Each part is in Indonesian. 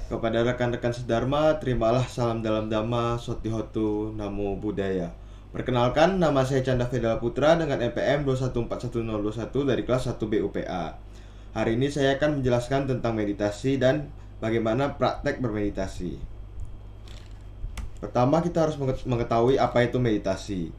Kepada rekan-rekan sedharma, terimalah salam dalam Dhamma, Sotihotu, Namo Buddhaya. Perkenalkan, nama saya Canda Vedala Putra dengan NPM 2141021 dari kelas 1 BUPA. Hari ini saya akan menjelaskan tentang meditasi dan bagaimana praktek bermeditasi. Pertama, kita harus mengetahui apa itu meditasi.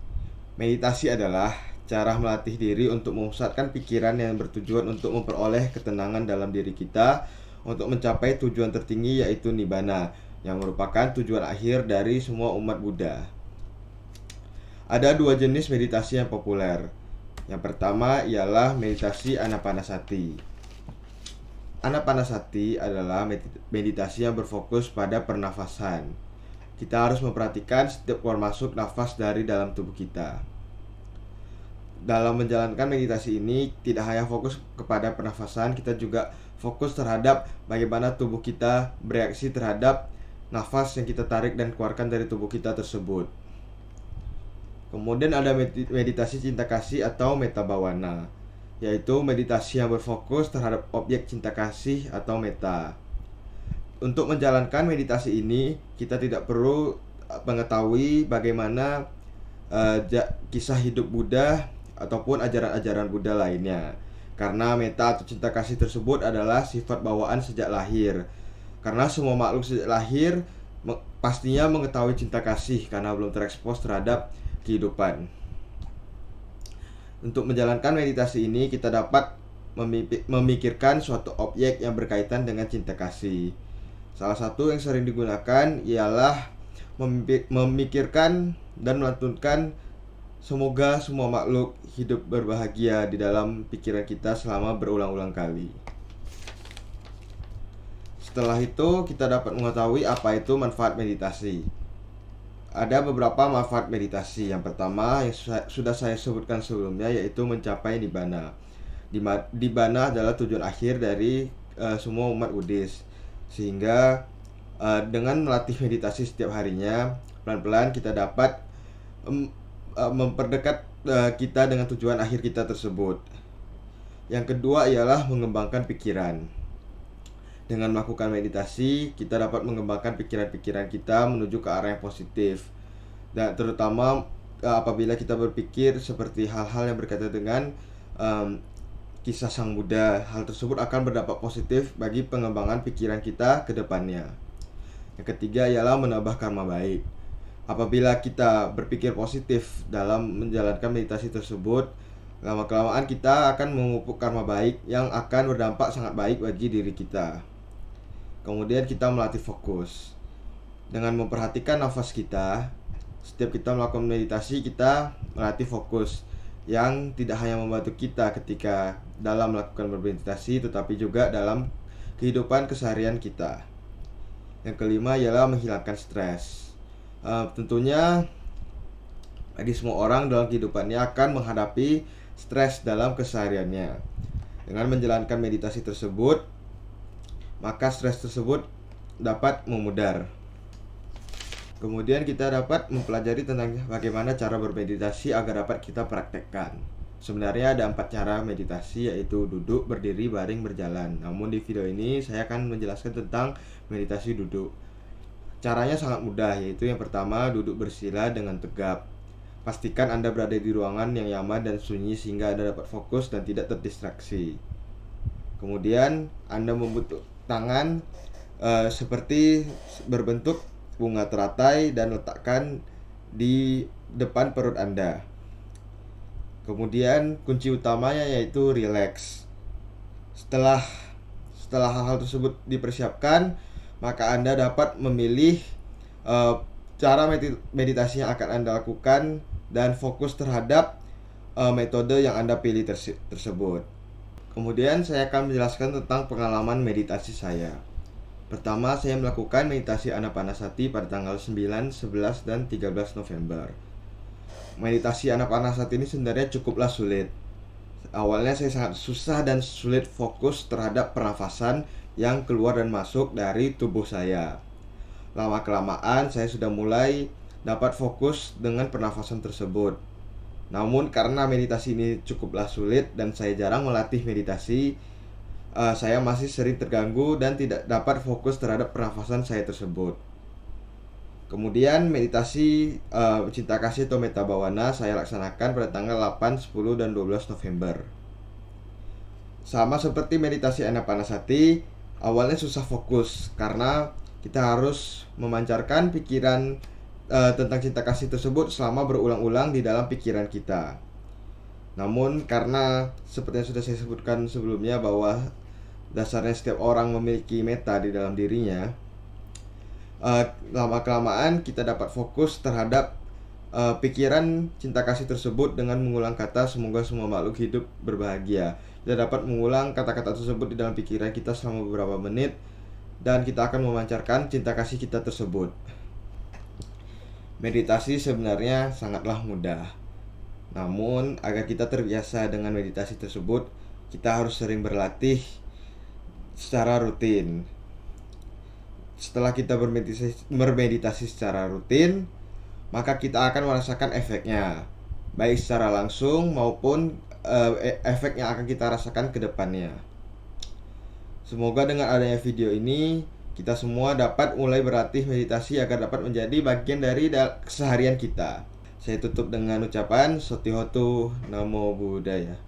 Meditasi adalah cara melatih diri untuk memusatkan pikiran yang bertujuan untuk memperoleh ketenangan dalam diri kita untuk mencapai tujuan tertinggi, yaitu Nibbana, yang merupakan tujuan akhir dari semua umat Buddha. Ada dua jenis meditasi yang populer. Yang pertama ialah meditasi Anapanasati. Anapanasati adalah meditasi yang berfokus pada pernafasan. Kita harus memperhatikan setiap keluar masuk nafas dari dalam tubuh kita. Dalam menjalankan meditasi ini, tidak hanya fokus kepada pernafasan, kita juga fokus terhadap bagaimana tubuh kita bereaksi terhadap nafas yang kita tarik dan keluarkan dari tubuh kita tersebut. Kemudian ada meditasi cinta kasih atau metta bhavana, yaitu meditasi yang berfokus terhadap objek cinta kasih atau metta. Untuk menjalankan meditasi ini, kita tidak perlu mengetahui bagaimana kisah hidup Buddha ataupun ajaran-ajaran Buddha lainnya, karena metta atau cinta kasih tersebut adalah sifat bawaan sejak lahir. Karena semua makhluk sejak lahir pastinya mengetahui cinta kasih karena belum terekspos terhadap kehidupan. Untuk menjalankan meditasi ini, kita dapat memikirkan suatu objek yang berkaitan dengan cinta kasih. Salah satu yang sering digunakan ialah memikirkan dan melantunkan semoga semua makhluk hidup berbahagia di dalam pikiran kita selama berulang-ulang kali. Setelah itu, kita dapat mengetahui apa itu manfaat meditasi. Ada beberapa manfaat meditasi. Yang pertama yang sudah saya sebutkan sebelumnya, yaitu mencapai Nibbana. Nibbana adalah tujuan akhir dari semua umat Buddhis. Sehingga dengan melatih meditasi setiap harinya, pelan-pelan kita dapat memperdekat kita dengan tujuan akhir kita tersebut. Yang kedua ialah mengembangkan pikiran. Dengan melakukan meditasi, kita dapat mengembangkan pikiran-pikiran kita menuju ke arah yang positif. Dan terutama apabila kita berpikir seperti hal-hal yang berkaitan dengan kisah Sang Buddha, hal tersebut akan berdampak positif bagi pengembangan pikiran kita ke depannya. Yang ketiga ialah menambah karma baik. Apabila kita berpikir positif dalam menjalankan meditasi tersebut, lama-kelamaan kita akan memupuk karma baik yang akan berdampak sangat baik bagi diri kita. Kemudian kita melatih fokus. Dengan memperhatikan nafas kita, setiap kita melakukan meditasi, kita melatih fokus yang tidak hanya membantu kita ketika dalam melakukan bermeditasi, tetapi juga dalam kehidupan keseharian kita. Yang kelima ialah menghilangkan stres. Tentunya bagi semua orang dalam kehidupannya akan menghadapi stres dalam kesehariannya. Dengan menjalankan meditasi tersebut, maka stres tersebut dapat memudar. Kemudian kita dapat mempelajari tentang bagaimana cara bermeditasi agar dapat kita praktekkan. Sebenarnya ada 4 cara meditasi, yaitu duduk, berdiri, baring, berjalan. Namun di video ini saya akan menjelaskan tentang meditasi duduk. Caranya sangat mudah, yaitu yang pertama, duduk bersila dengan tegap. Pastikan Anda berada di ruangan yang nyaman dan sunyi sehingga Anda dapat fokus dan tidak terdistraksi. Kemudian Anda membentuk tangan seperti berbentuk bunga teratai dan letakkan di depan perut Anda. Kemudian kunci utamanya yaitu relax. Setelah hal-hal tersebut dipersiapkan, maka Anda dapat memilih cara meditasi yang akan Anda lakukan dan fokus terhadap metode yang Anda pilih tersebut. Kemudian saya akan menjelaskan tentang pengalaman meditasi saya. Pertama, saya melakukan meditasi Anapanasati pada tanggal 9, 11, dan 13 November. Meditasi Anapanasati ini sebenarnya cukuplah sulit. Awalnya saya sangat susah dan sulit fokus terhadap pernafasan yang keluar dan masuk dari tubuh saya. Lama-kelamaan saya sudah mulai dapat fokus dengan pernafasan tersebut. Namun karena meditasi ini cukuplah sulit dan saya jarang melatih meditasi, saya masih sering terganggu dan tidak dapat fokus terhadap pernafasan saya tersebut. Kemudian meditasi cinta kasih atau metta bhavana saya laksanakan pada tanggal 8, 10, dan 12 November. Sama seperti meditasi anapanasati, awalnya susah fokus karena kita harus memancarkan pikiran tentang cinta kasih tersebut selama berulang-ulang di dalam pikiran kita. Namun karena seperti yang sudah saya sebutkan sebelumnya bahwa dasarnya setiap orang memiliki metta di dalam dirinya, lama-kelamaan kita dapat fokus terhadap pikiran cinta kasih tersebut dengan mengulang kata semoga semua makhluk hidup berbahagia. Kita dapat mengulang kata-kata tersebut di dalam pikiran kita selama beberapa menit, dan kita akan memancarkan cinta kasih kita tersebut. Meditasi sebenarnya sangatlah mudah. Namun agar kita terbiasa dengan meditasi tersebut, kita harus sering berlatih secara rutin. Setelah kita bermeditasi secara rutin, maka kita akan merasakan efeknya, baik secara langsung maupun efek yang akan kita rasakan ke depannya. Semoga dengan adanya video ini, kita semua dapat mulai berlatih meditasi agar dapat menjadi bagian dari keseharian kita. Saya tutup dengan ucapan Sotihotu Namo Buddhaya.